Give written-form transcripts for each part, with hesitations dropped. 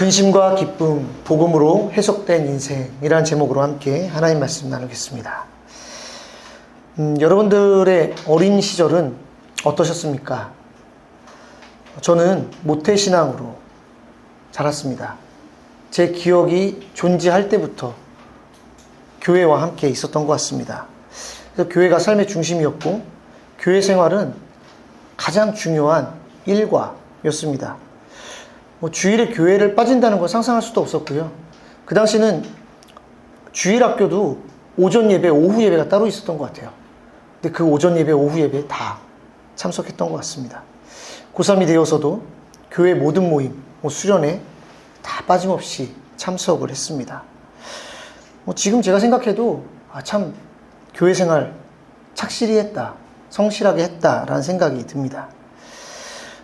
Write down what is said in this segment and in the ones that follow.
근심과 기쁨, 복음으로 해석된 인생이라는 제목으로 함께 하나님 말씀 나누겠습니다. 여러분들의 어린 시절은 어떠셨습니까? 저는 모태신앙으로 자랐습니다. 제 기억이 존재할 때부터 교회와 함께 있었던 것 같습니다. 그래서 교회가 삶의 중심이었고 교회 생활은 가장 중요한 일과였습니다. 주일에 교회를 빠진다는 걸 상상할 수도 없었고요. 그 당시는 주일 학교도 오전 예배, 오후 예배가 따로 있었던 것 같아요. 근데 그 오전 예배, 오후 예배에 다 참석했던 것 같습니다. 고3이 되어서도 교회 모든 모임, 수련회 다 빠짐없이 참석을 했습니다. 지금 제가 생각해도 참 교회 생활 착실히 했다, 성실하게 했다라는 생각이 듭니다.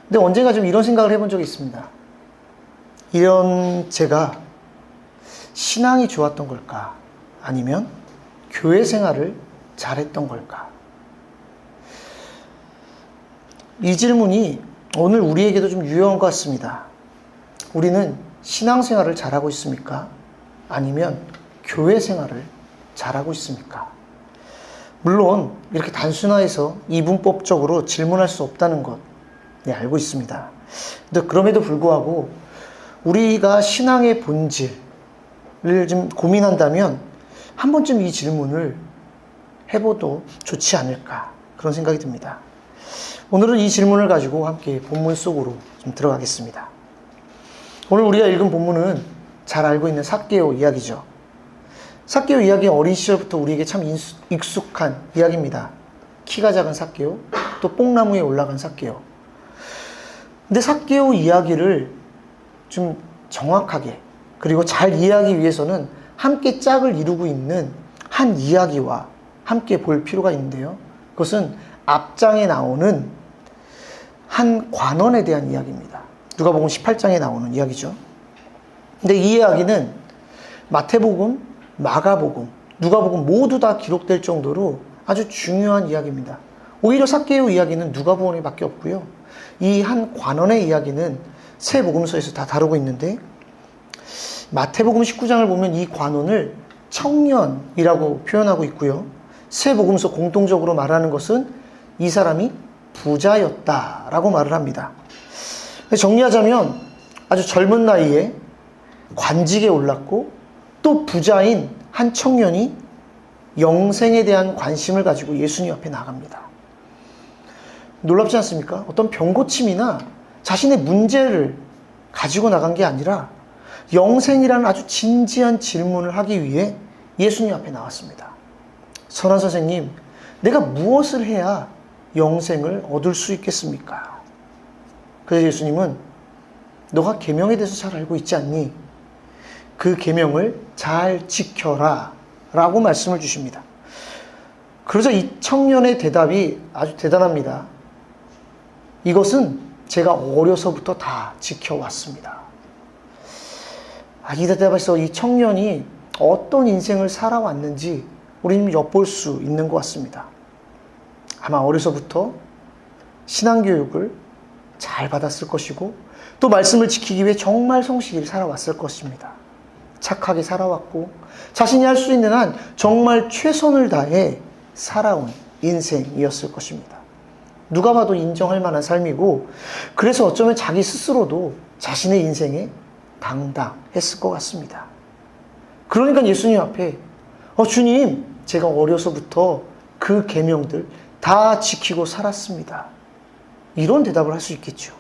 근데 언젠가 좀 이런 생각을 해본 적이 있습니다. 이런 제가 신앙이 좋았던 걸까? 아니면 교회 생활을 잘했던 걸까? 이 질문이 오늘 우리에게도 좀 유용한 것 같습니다. 우리는 신앙생활을 잘하고 있습니까? 아니면 교회 생활을 잘하고 있습니까? 물론 이렇게 단순화해서 이분법적으로 질문할 수 없다는 것 알고 있습니다. 근데 그럼에도 불구하고 우리가 신앙의 본질을 좀 고민한다면 한 번쯤 이 질문을 해봐도 좋지 않을까 그런 생각이 듭니다. 오늘은 이 질문을 가지고 함께 본문 속으로 좀 들어가겠습니다. 오늘 우리가 읽은 본문은 잘 알고 있는 삭개오 이야기죠. 삭개오 이야기는 어린 시절부터 우리에게 참 익숙한 이야기입니다. 키가 작은 삭개오, 또 뽕나무에 올라간 삭개오. 근데 삭개오 이야기를 좀 정확하게 그리고 잘 이해하기 위해서는 함께 짝을 이루고 있는 한 이야기와 함께 볼 필요가 있는데요. 그것은 앞장에 나오는 한 관원에 대한 이야기입니다. 누가복음 18장에 나오는 이야기죠. 근데 이 이야기는 마태복음, 마가복음, 누가복음 모두 다 기록될 정도로 아주 중요한 이야기입니다. 오히려 삭개오 이야기는 누가복음에 밖에 없고요. 이 한 관원의 이야기는 세 복음서에서 다 다루고 있는데 마태복음 19장을 보면 이 관원을 청년이라고 표현하고 있고요. 세 복음서 공통적으로 말하는 것은 이 사람이 부자였다라고 말을 합니다. 정리하자면 아주 젊은 나이에 관직에 올랐고 또 부자인 한 청년이 영생에 대한 관심을 가지고 예수님 앞에 나갑니다. 놀랍지 않습니까? 어떤 병고침이나 자신의 문제를 가지고 나간 게 아니라 영생이라는 아주 진지한 질문을 하기 위해 예수님 앞에 나왔습니다. 선한 선생님, 내가 무엇을 해야 영생을 얻을 수 있겠습니까? 그래서 예수님은 너가 계명에 대해서 잘 알고 있지 않니? 그 계명을 잘 지켜라 라고 말씀을 주십니다. 그래서 이 청년의 대답이 아주 대단합니다. 이것은 제가 어려서부터 다 지켜왔습니다. 이 대답에서 이 청년이 어떤 인생을 살아왔는지 우리는 엿볼 수 있는 것 같습니다. 아마 어려서부터 신앙교육을 잘 받았을 것이고 또 말씀을 지키기 위해 정말 성실히 살아왔을 것입니다. 착하게 살아왔고 자신이 할 수 있는 한 정말 최선을 다해 살아온 인생이었을 것입니다. 누가 봐도 인정할 만한 삶이고 그래서 어쩌면 자기 스스로도 자신의 인생에 당당했을 것 같습니다. 그러니까 예수님 앞에 주님, 제가 어려서부터 그 계명들 다 지키고 살았습니다. 이런 대답을 할 수 있겠죠.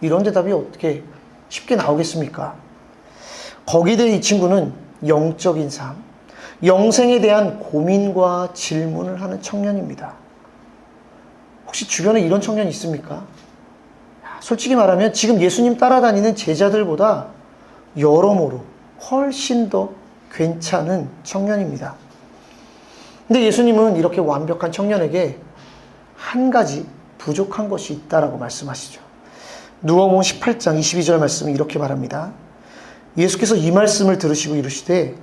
이런 대답이 어떻게 쉽게 나오겠습니까? 거기에 이 친구는 영적인 삶, 영생에 대한 고민과 질문을 하는 청년입니다. 혹시 주변에 이런 청년이 있습니까? 솔직히 말하면 지금 예수님 따라다니는 제자들보다 여러모로 훨씬 더 괜찮은 청년입니다. 근데 예수님은 이렇게 완벽한 청년에게 한 가지 부족한 것이 있다라고 말씀하시죠. 누가복음 18장 22절 말씀은 이렇게 말합니다. 예수께서 이 말씀을 들으시고 이르시되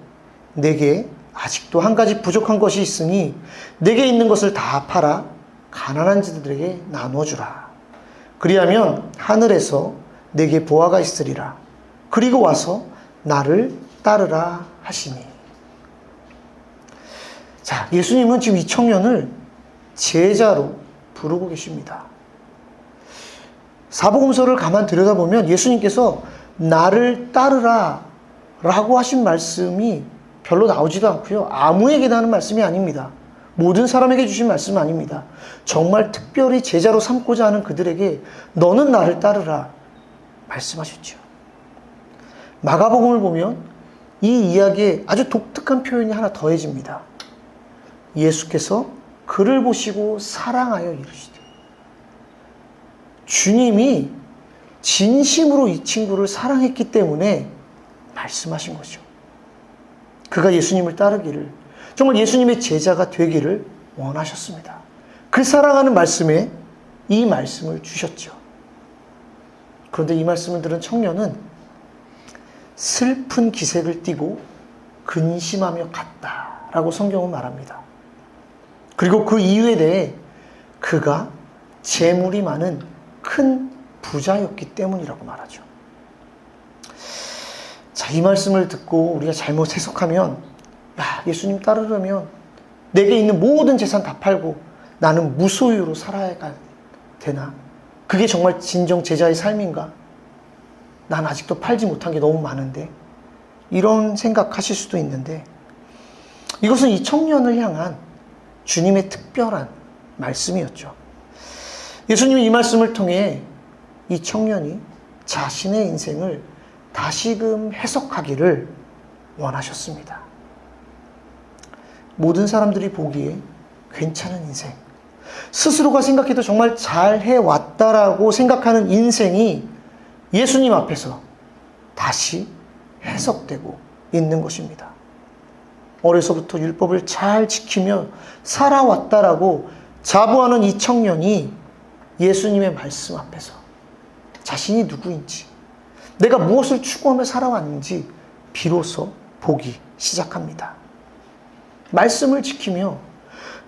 내게 아직도 한 가지 부족한 것이 있으니 내게 있는 것을 다 팔아 가난한 자들에게 나누어 주라. 그리하면 하늘에서 내게 보화가 있으리라. 그리고 와서 나를 따르라 하시니. 자, 예수님은 지금 이 청년을 제자로 부르고 계십니다. 사복음서를 가만 들여다보면 예수님께서 나를 따르라 라고 하신 말씀이 별로 나오지도 않고요. 아무에게나 하는 말씀이 아닙니다. 모든 사람에게 주신 말씀은 아닙니다. 정말 특별히 제자로 삼고자 하는 그들에게 너는 나를 따르라 말씀하셨죠. 마가복음을 보면 이 이야기에 아주 독특한 표현이 하나 더해집니다. 예수께서 그를 보시고 사랑하여 이르시되. 주님이 진심으로 이 친구를 사랑했기 때문에 말씀하신 거죠. 그가 예수님을 따르기를, 정말 예수님의 제자가 되기를 원하셨습니다. 그 사랑하는 말씀에 이 말씀을 주셨죠. 그런데 이 말씀을 들은 청년은 슬픈 기색을 띠고 근심하며 갔다라고 성경은 말합니다. 그리고 그 이유에 대해 그가 재물이 많은 큰 부자였기 때문이라고 말하죠. 자, 이 말씀을 듣고 우리가 잘못 해석하면, 야, 예수님 따르려면 내게 있는 모든 재산 다 팔고 나는 무소유로 살아야 되나? 그게 정말 진정 제자의 삶인가? 난 아직도 팔지 못한 게 너무 많은데, 이런 생각하실 수도 있는데, 이것은 이 청년을 향한 주님의 특별한 말씀이었죠. 예수님이 이 말씀을 통해 이 청년이 자신의 인생을 다시금 해석하기를 원하셨습니다. 모든 사람들이 보기에 괜찮은 인생, 스스로가 생각해도 정말 잘 해왔다라고 생각하는 인생이 예수님 앞에서 다시 해석되고 있는 것입니다. 어려서부터 율법을 잘 지키며 살아왔다라고 자부하는 이 청년이 예수님의 말씀 앞에서 자신이 누구인지, 내가 무엇을 추구하며 살아왔는지 비로소 보기 시작합니다. 말씀을 지키며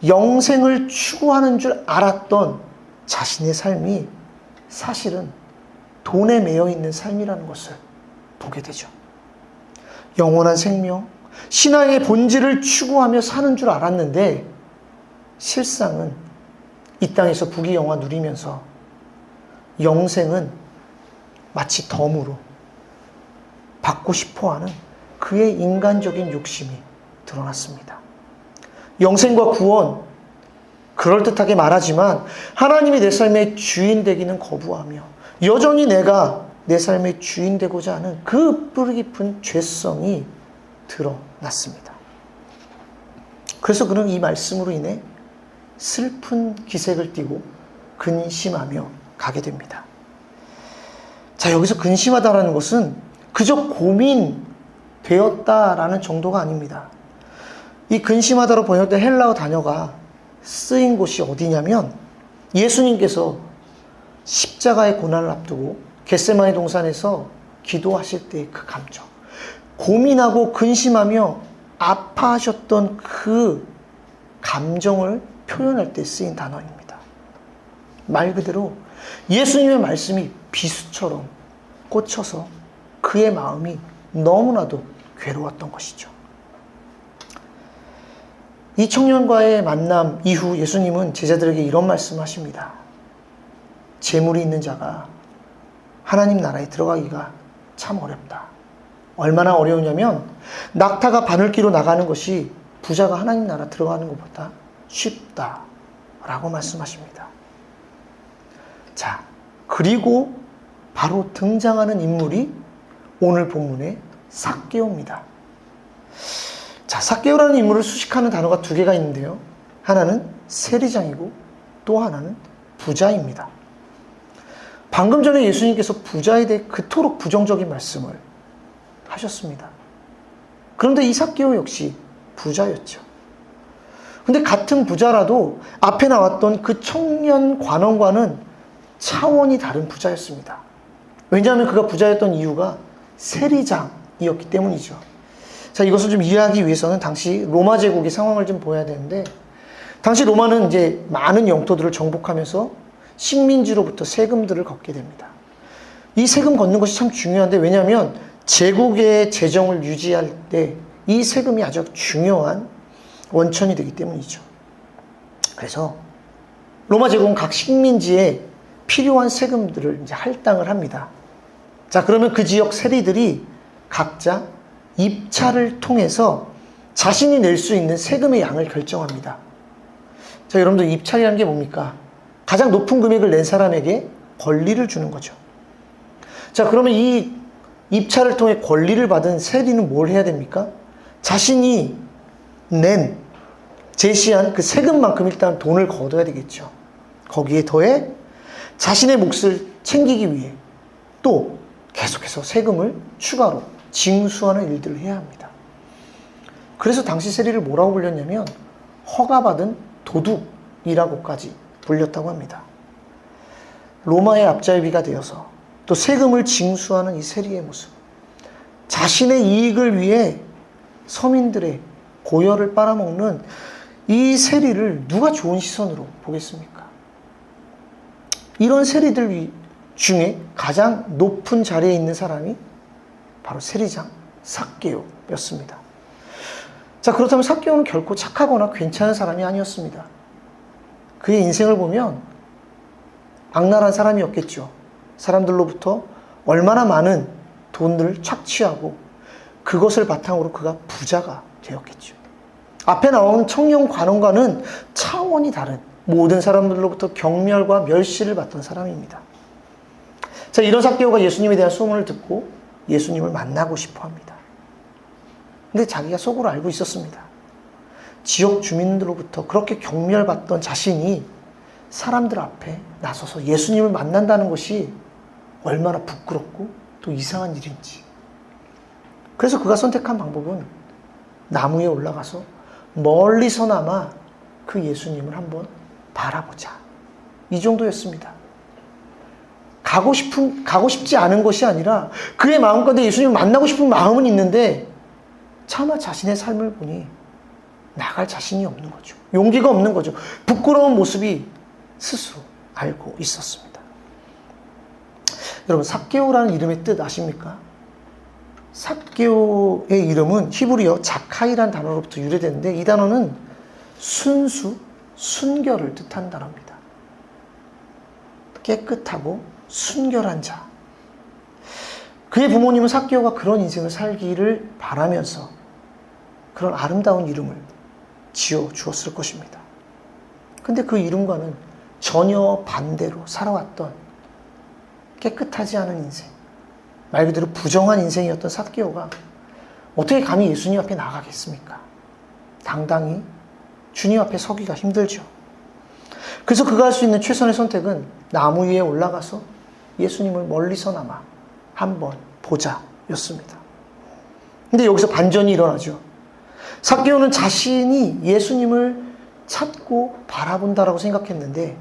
영생을 추구하는 줄 알았던 자신의 삶이 사실은 돈에 매여 있는 삶이라는 것을 보게 되죠. 영원한 생명, 신앙의 본질을 추구하며 사는 줄 알았는데 실상은 이 땅에서 부귀영화 누리면서 영생은 마치 덤으로 받고 싶어하는 그의 인간적인 욕심이 드러났습니다. 영생과 구원, 그럴듯하게 말하지만 하나님이 내 삶의 주인 되기는 거부하며 여전히 내가 내 삶의 주인 되고자 하는 그 뿌리 깊은 죄성이 드러났습니다. 그래서 그는 이 말씀으로 인해 슬픈 기색을 띠고 근심하며 가게 됩니다. 자, 여기서 근심하다라는 것은 그저 고민되었다라는 정도가 아닙니다. 이 근심하다로 번역된 헬라어 단어가 쓰인 곳이 어디냐면 예수님께서 십자가의 고난을 앞두고 겟세마네 동산에서 기도하실 때의 그 감정, 고민하고 근심하며 아파하셨던 그 감정을 표현할 때 쓰인 단어입니다. 말 그대로 예수님의 말씀이 비수처럼 꽂혀서 그의 마음이 너무나도 괴로웠던 것이죠. 이 청년과의 만남 이후 예수님은 제자들에게 이런 말씀하십니다. 재물이 있는 자가 하나님 나라에 들어가기가 참 어렵다. 얼마나 어려우냐면 낙타가 바늘기로 나가는 것이 부자가 하나님 나라 들어가는 것보다 쉽다라고 말씀하십니다. 자, 그리고 바로 등장하는 인물이 오늘 본문의 삭개오입니다. 자, 삭개오라는 인물을 수식하는 단어가 두 개가 있는데요. 하나는 세리장이고 또 하나는 부자입니다. 방금 전에 예수님께서 부자에 대해 그토록 부정적인 말씀을 하셨습니다. 그런데 이 삭개오 역시 부자였죠. 근데 같은 부자라도 앞에 나왔던 그 청년 관원과는 차원이 다른 부자였습니다. 왜냐하면 그가 부자였던 이유가 세리장이었기 때문이죠. 자, 이것을 좀 이해하기 위해서는 당시 로마 제국의 상황을 좀 보아야 되는데, 당시 로마는 이제 많은 영토들을 정복하면서 식민지로부터 세금들을 걷게 됩니다. 이 세금 걷는 것이 참 중요한데, 왜냐하면 제국의 재정을 유지할 때 이 세금이 아주 중요한 원천이 되기 때문이죠. 그래서 로마 제국은 각 식민지에 필요한 세금들을 이제 할당을 합니다. 자, 그러면 그 지역 세리들이 각자 입찰을 통해서 자신이 낼 수 있는 세금의 양을 결정합니다. 자, 여러분들 입찰이라는 게 뭡니까? 가장 높은 금액을 낸 사람에게 권리를 주는 거죠. 자, 그러면 이 입찰을 통해 권리를 받은 세리는 뭘 해야 됩니까? 자신이 제시한 그 세금만큼 일단 돈을 거둬야 되겠죠. 거기에 더해 자신의 몫을 챙기기 위해 또 계속해서 세금을 추가로 징수하는 일들을 해야 합니다. 그래서 당시 세리를 뭐라고 불렸냐면 허가받은 도둑이라고까지 불렸다고 합니다. 로마의 앞잡이가 되어서 또 세금을 징수하는 이 세리의 모습, 자신의 이익을 위해 서민들의 고열을 빨아먹는 이 세리를 누가 좋은 시선으로 보겠습니까? 이런 세리들 중에 가장 높은 자리에 있는 사람이 바로 세리장 삭개오였습니다. 자, 그렇다면 삭개오는 결코 착하거나 괜찮은 사람이 아니었습니다. 그의 인생을 보면 악랄한 사람이었겠죠. 사람들로부터 얼마나 많은 돈들을 착취하고 그것을 바탕으로 그가 부자가 되었겠죠. 앞에 나온 청년 관원과는 차원이 다른 모든 사람들로부터 경멸과 멸시를 받던 사람입니다. 자, 이런 삭개오가 예수님에 대한 소문을 듣고 예수님을 만나고 싶어 합니다. 근데 자기가 속으로 알고 있었습니다. 지역 주민들로부터 그렇게 경멸받던 자신이 사람들 앞에 나서서 예수님을 만난다는 것이 얼마나 부끄럽고 또 이상한 일인지. 그래서 그가 선택한 방법은 나무에 올라가서 멀리서나마 그 예수님을 한번 바라보자. 이 정도였습니다. 가고 싶지 않은 것이 아니라 그의 마음가운데 예수님을 만나고 싶은 마음은 있는데 차마 자신의 삶을 보니 나갈 자신이 없는 거죠. 용기가 없는 거죠. 부끄러운 모습이 스스로 알고 있었습니다. 여러분, 삭개오라는 이름의 뜻 아십니까? 삭개오의 이름은 히브리어 자카이라는 단어로부터 유래되는데 이 단어는 순수, 순결을 뜻하는 단어입니다. 깨끗하고 순결한 자. 그의 부모님은 삭개오가 그런 인생을 살기를 바라면서 그런 아름다운 이름을 지어 주었을 것입니다. 근데 그 이름과는 전혀 반대로 살아왔던 깨끗하지 않은 인생, 말 그대로 부정한 인생이었던 삭개오가 어떻게 감히 예수님 앞에 나가겠습니까? 당당히 주님 앞에 서기가 힘들죠. 그래서 그가 할 수 있는 최선의 선택은 나무 위에 올라가서 예수님을 멀리서나마 한번 보자였습니다. 근데 여기서 반전이 일어나죠. 삭개오는 자신이 예수님을 찾고 바라본다라고 생각했는데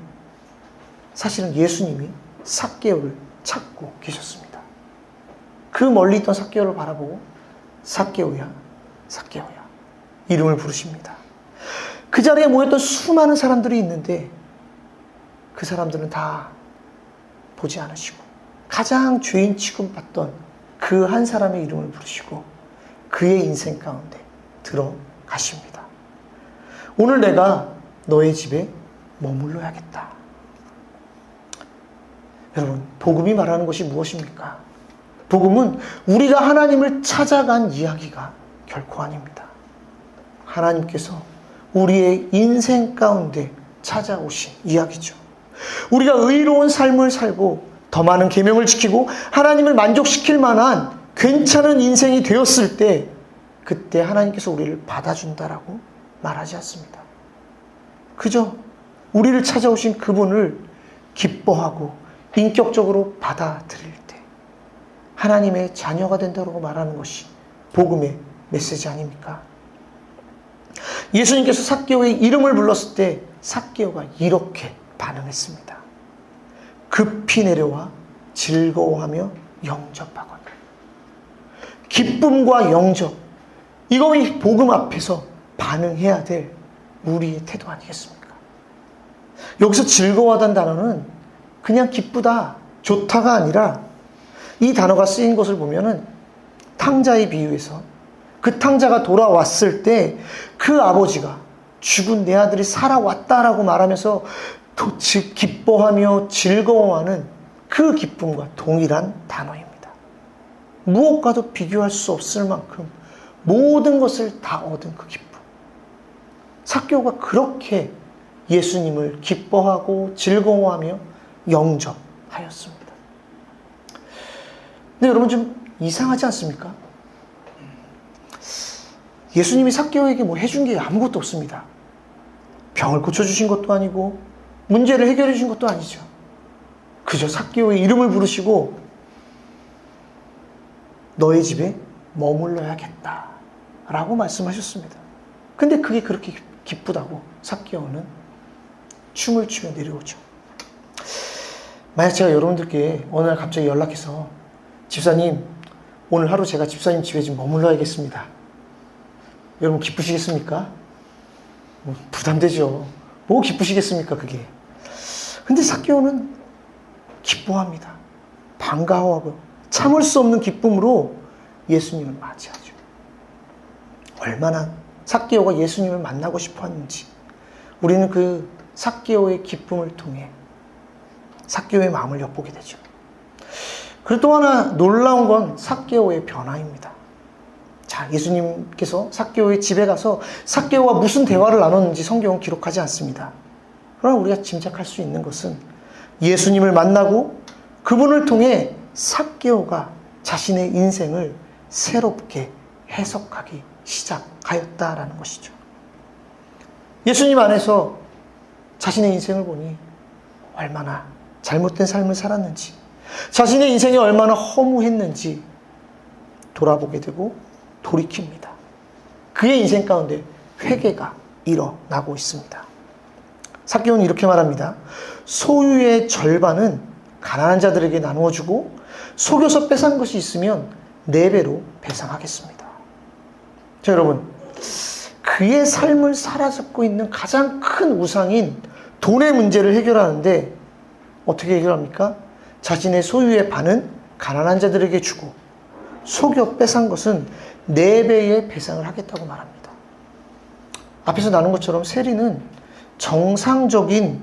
사실은 예수님이 삭개오를 찾고 계셨습니다. 그 멀리 있던 삭개오를 바라보고 삭개오야, 삭개오야 이름을 부르십니다. 그 자리에 모였던 수많은 사람들이 있는데 그 사람들은 다 보지 않으시고 가장 죄인 취급받던 그 한 사람의 이름을 부르시고 그의 인생 가운데 들어가십니다. 오늘 내가 너의 집에 머물러야겠다. 여러분, 복음이 말하는 것이 무엇입니까? 복음은 우리가 하나님을 찾아간 이야기가 결코 아닙니다. 하나님께서 우리의 인생 가운데 찾아오신 이야기죠. 우리가 의로운 삶을 살고 더 많은 계명을 지키고 하나님을 만족시킬 만한 괜찮은 인생이 되었을 때 그때 하나님께서 우리를 받아준다라고 말하지 않습니다. 그저 우리를 찾아오신 그분을 기뻐하고 인격적으로 받아들일 때 하나님의 자녀가 된다고 말하는 것이 복음의 메시지 아닙니까? 예수님께서 삭개오의 이름을 불렀을 때 삭개오가 이렇게 반응했습니다. 급히 내려와 즐거워하며 영접하거늘. 기쁨과 영접, 이거 이 복음 앞에서 반응해야 될 우리의 태도 아니겠습니까? 여기서 즐거워하다는 단어는 그냥 기쁘다, 좋다가 아니라 이 단어가 쓰인 것을 보면은 탕자의 비유에서 그 탕자가 돌아왔을 때 그 아버지가 죽은 내 아들이 살아왔다라고 말하면서 즉 기뻐하며 즐거워하는 그 기쁨과 동일한 단어입니다. 무엇과도 비교할 수 없을 만큼 모든 것을 다 얻은 그 기쁨. 삭개오가 그렇게 예수님을 기뻐하고 즐거워하며 영접하였습니다. 근데 여러분 좀 이상하지 않습니까? 예수님이 삭개오에게 뭐 해준 게 아무것도 없습니다. 병을 고쳐주신 것도 아니고 문제를 해결해 주신 것도 아니죠. 그저 삭개오의 이름을 부르시고 너의 집에 머물러야겠다 라고 말씀하셨습니다. 근데 그게 그렇게 기쁘다고 삭개오는 춤을 추며 내려오죠. 만약 제가 여러분들께 어느 날 갑자기 연락해서 집사님, 오늘 하루 제가 집사님 집에 좀 머물러야겠습니다. 여러분 기쁘시겠습니까? 부담되죠. 뭐 기쁘시겠습니까, 그게. 근데 삭개오는 기뻐합니다. 반가워하고 참을 수 없는 기쁨으로 예수님을 맞이하죠. 얼마나 삭개오가 예수님을 만나고 싶어 했는지 우리는 그 삭개오의 기쁨을 통해 삭개오의 마음을 엿보게 되죠. 그리고 또 하나 놀라운 건 삭개오의 변화입니다. 자, 예수님께서 삭개오의 집에 가서 삭개오와 무슨 대화를 나눴는지 성경은 기록하지 않습니다. 그러나 우리가 짐작할 수 있는 것은 예수님을 만나고 그분을 통해 삭개오가 자신의 인생을 새롭게 해석하기 시작하였다라는 것이죠. 예수님 안에서 자신의 인생을 보니 얼마나 잘못된 삶을 살았는지, 자신의 인생이 얼마나 허무했는지 돌아보게 되고 돌이킵니다. 그의 인생 가운데 회개가 일어나고 있습니다. 삭개오는 이렇게 말합니다. 소유의 절반은 가난한 자들에게 나누어 주고 속여서 뺏은 것이 있으면 4배로 배상하겠습니다. 자, 여러분, 그의 삶을 사로잡고 있는 가장 큰 우상인 돈의 문제를 해결하는데 어떻게 해결합니까? 자신의 소유의 반은 가난한 자들에게 주고 속여 뺏은 것은 4배의 배상을 하겠다고 말합니다. 앞에서 나눈 것처럼 세리는 정상적인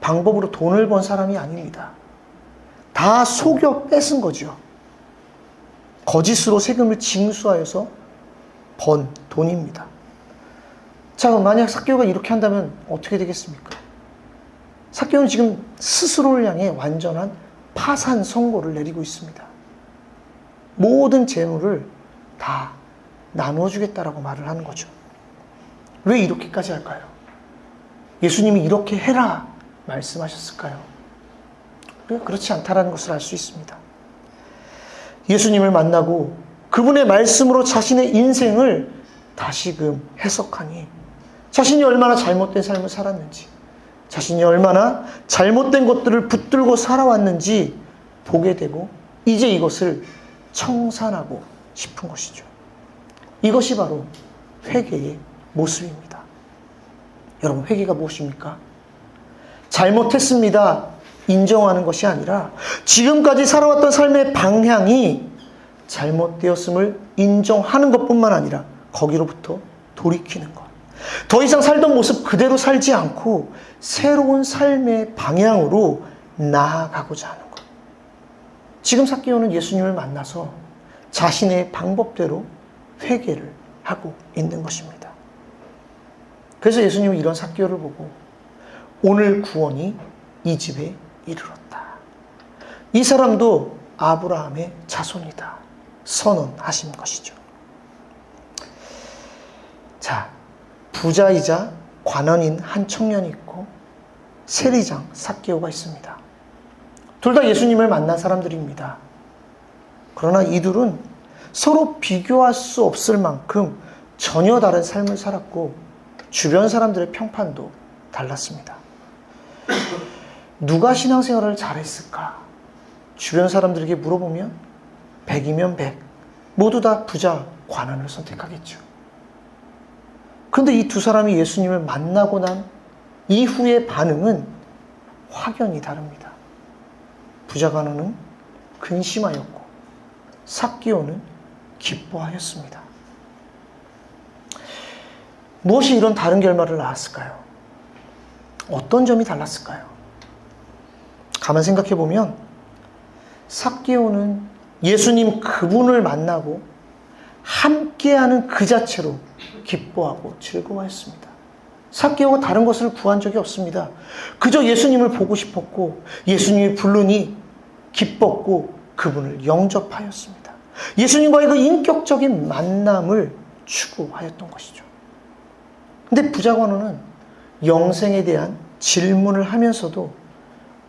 방법으로 돈을 번 사람이 아닙니다. 다 속여 뺏은 거죠. 거짓으로 세금을 징수하여서 번 돈입니다. 자, 그럼 만약 삭개오가 이렇게 한다면 어떻게 되겠습니까? 삭개오는 지금 스스로를 향해 완전한 파산 선고를 내리고 있습니다. 모든 재물을 다 나누어 주겠다라고 말을 하는 거죠. 왜 이렇게까지 할까요? 예수님이 이렇게 해라 말씀하셨을까요? 그렇지 않다라는 것을 알 수 있습니다. 예수님을 만나고 그분의 말씀으로 자신의 인생을 다시금 해석하니 자신이 얼마나 잘못된 삶을 살았는지, 자신이 얼마나 잘못된 것들을 붙들고 살아왔는지 보게 되고 이제 이것을 청산하고 싶은 것이죠. 이것이 바로 회개의 모습입니다. 여러분, 회개가 무엇입니까? 잘못했습니다 인정하는 것이 아니라 지금까지 살아왔던 삶의 방향이 잘못되었음을 인정하는 것뿐만 아니라 거기로부터 돌이키는 것. 더 이상 살던 모습 그대로 살지 않고 새로운 삶의 방향으로 나아가고자 하는 것. 지금 삭개오는 예수님을 만나서 자신의 방법대로 회개를 하고 있는 것입니다. 그래서 예수님은 이런 삭개오를 보고 오늘 구원이 이 집에 이르렀다. 이 사람도 아브라함의 자손이다. 선언하신 것이죠. 자, 부자이자 관원인 한 청년이 있고 세리장 삭개오가 있습니다. 둘 다 예수님을 만난 사람들입니다. 그러나 이둘은 서로 비교할 수 없을 만큼 전혀 다른 삶을 살았고 주변 사람들의 평판도 달랐습니다. 누가 신앙생활을 잘했을까? 주변 사람들에게 물어보면 100이면 100 모두 다 부자 관원을 선택하겠죠. 그런데 이 두 사람이 예수님을 만나고 난 이후의 반응은 확연히 다릅니다. 부자 관원은 근심하였고 삭개오는 기뻐하였습니다. 무엇이 이런 다른 결말을 낳았을까요? 어떤 점이 달랐을까요? 가만 생각해 보면 삭개오는 예수님 그분을 만나고 함께하는 그 자체로 기뻐하고 즐거워했습니다. 삭개오가 다른 것을 구한 적이 없습니다. 그저 예수님을 보고 싶었고 예수님이 부르니 기뻤고 그분을 영접하였습니다. 예수님과의 그 인격적인 만남을 추구하였던 것이죠. 근데 부자관원은 영생에 대한 질문을 하면서도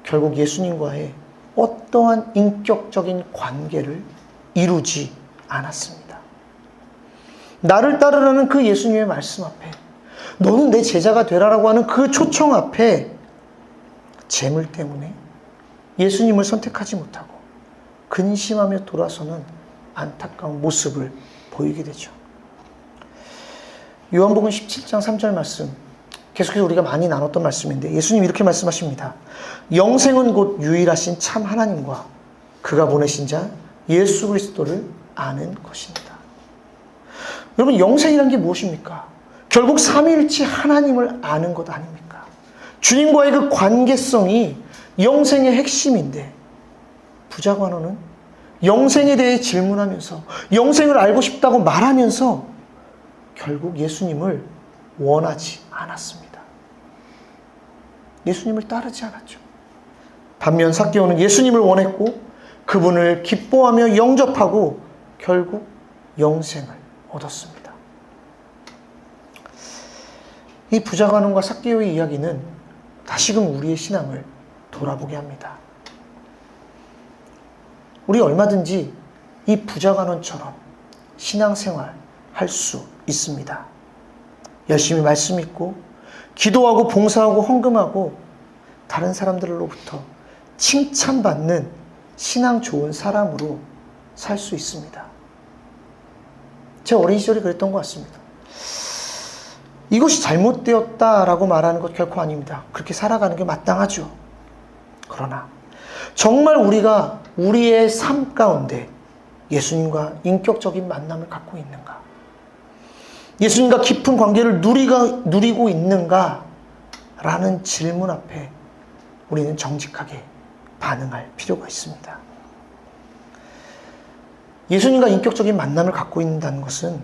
결국 예수님과의 어떠한 인격적인 관계를 이루지 않았습니다. 나를 따르라는 그 예수님의 말씀 앞에, 너는 내 제자가 되라라고 하는 그 초청 앞에 재물 때문에 예수님을 선택하지 못하고 근심하며 돌아서는 안타까운 모습을 보이게 되죠. 요한복음 17장 3절 말씀, 계속해서 우리가 많이 나눴던 말씀인데 예수님이 이렇게 말씀하십니다. 영생은 곧 유일하신 참 하나님과 그가 보내신 자 예수 그리스도를 아는 것입니다. 여러분, 영생이란 게 무엇입니까? 결국 삼위일체 하나님을 아는 것 아닙니까? 주님과의 그 관계성이 영생의 핵심인데 부자관원은 영생에 대해 질문하면서 영생을 알고 싶다고 말하면서 결국 예수님을 원하지 않았습니다. 예수님을 따르지 않았죠. 반면 삭개오는 예수님을 원했고 그분을 기뻐하며 영접하고 결국 영생을 얻었습니다. 이 부자관원과 삭개오의 이야기는 다시금 우리의 신앙을 돌아보게 합니다. 우리 얼마든지 이 부자관원처럼 신앙생활 할 수 있습니다. 열심히 말씀 읽고 기도하고 봉사하고 헌금하고 다른 사람들로부터 칭찬받는 신앙 좋은 사람으로 살 수 있습니다. 제 어린 시절이 그랬던 것 같습니다. 이것이 잘못되었다라고 말하는 것 결코 아닙니다. 그렇게 살아가는 게 마땅하죠. 그러나 정말 우리가 우리의 삶 가운데 예수님과 인격적인 만남을 갖고 있는가? 예수님과 깊은 관계를 누리고 있는가? 라는 질문 앞에 우리는 정직하게 반응할 필요가 있습니다. 예수님과 인격적인 만남을 갖고 있다는 것은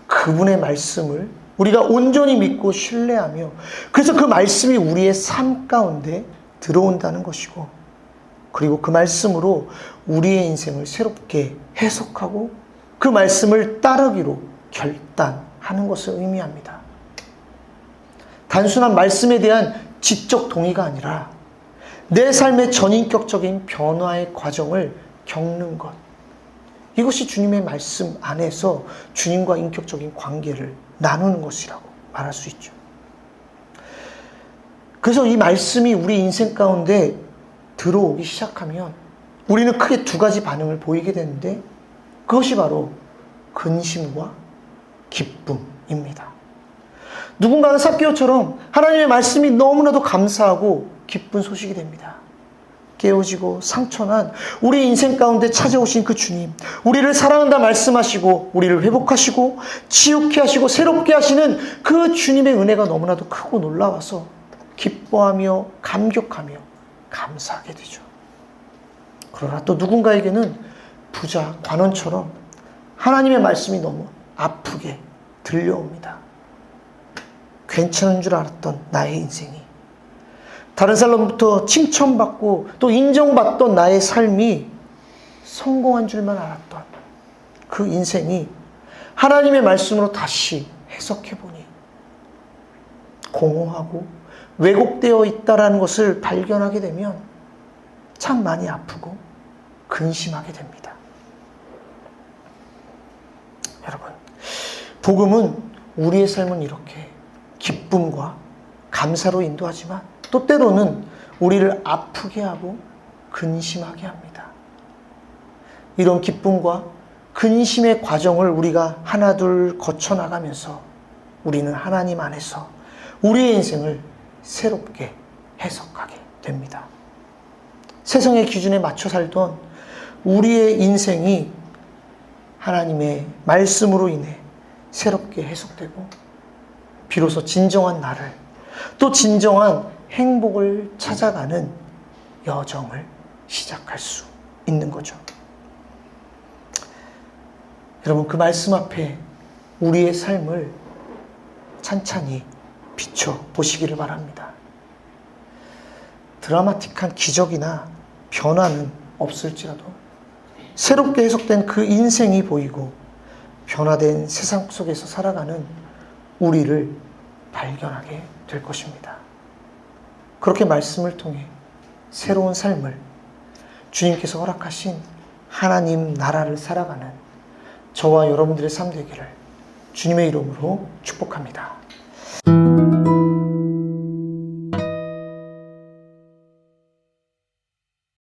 그분의 말씀을 우리가 온전히 믿고 신뢰하며 그래서 그 말씀이 우리의 삶 가운데 들어온다는 것이고 그리고 그 말씀으로 우리의 인생을 새롭게 해석하고 그 말씀을 따르기로 결단하는 것을 의미합니다. 단순한 말씀에 대한 지적 동의가 아니라 내 삶의 전인격적인 변화의 과정을 겪는 것. 이것이 주님의 말씀 안에서 주님과 인격적인 관계를 나누는 것이라고 말할 수 있죠. 그래서 이 말씀이 우리 인생 가운데 들어오기 시작하면 우리는 크게 두 가지 반응을 보이게 되는데 그것이 바로 근심과 기쁨입니다. 누군가는 삭개오처럼 하나님의 말씀이 너무나도 감사하고 기쁜 소식이 됩니다. 깨어지고 상처난 우리 인생 가운데 찾아오신 그 주님, 우리를 사랑한다 말씀하시고 우리를 회복하시고 치유케 하시고 새롭게 하시는 그 주님의 은혜가 너무나도 크고 놀라워서 기뻐하며 감격하며 감사하게 되죠. 그러나 또 누군가에게는 부자 관원처럼 하나님의 말씀이 너무 아프게 들려옵니다. 괜찮은 줄 알았던 나의 인생이 다른 사람부터 칭찬받고 또 인정받던 나의 삶이 성공한 줄만 알았던 그 인생이 하나님의 말씀으로 다시 해석해보니 공허하고 왜곡되어 있다는 것을 발견하게 되면 참 많이 아프고 근심하게 됩니다. 여러분, 복음은 우리의 삶은 이렇게 기쁨과 감사로 인도하지만 또 때로는 우리를 아프게 하고 근심하게 합니다. 이런 기쁨과 근심의 과정을 우리가 하나둘 거쳐나가면서 우리는 하나님 안에서 우리의 인생을 새롭게 해석하게 됩니다. 세상의 기준에 맞춰 살던 우리의 인생이 하나님의 말씀으로 인해 새롭게 해석되고 비로소 진정한 나를 또 진정한 행복을 찾아가는 여정을 시작할 수 있는 거죠. 여러분, 그 말씀 앞에 우리의 삶을 찬찬히 비춰 보시기를 바랍니다. 드라마틱한 기적이나 변화는 없을지라도 새롭게 해석된 그 인생이 보이고 변화된 세상 속에서 살아가는 우리를 발견하게 될 것입니다. 그렇게 말씀을 통해 새로운 삶을 주님께서 허락하신 하나님 나라를 살아가는 저와 여러분들의 삶 되기를 주님의 이름으로 축복합니다.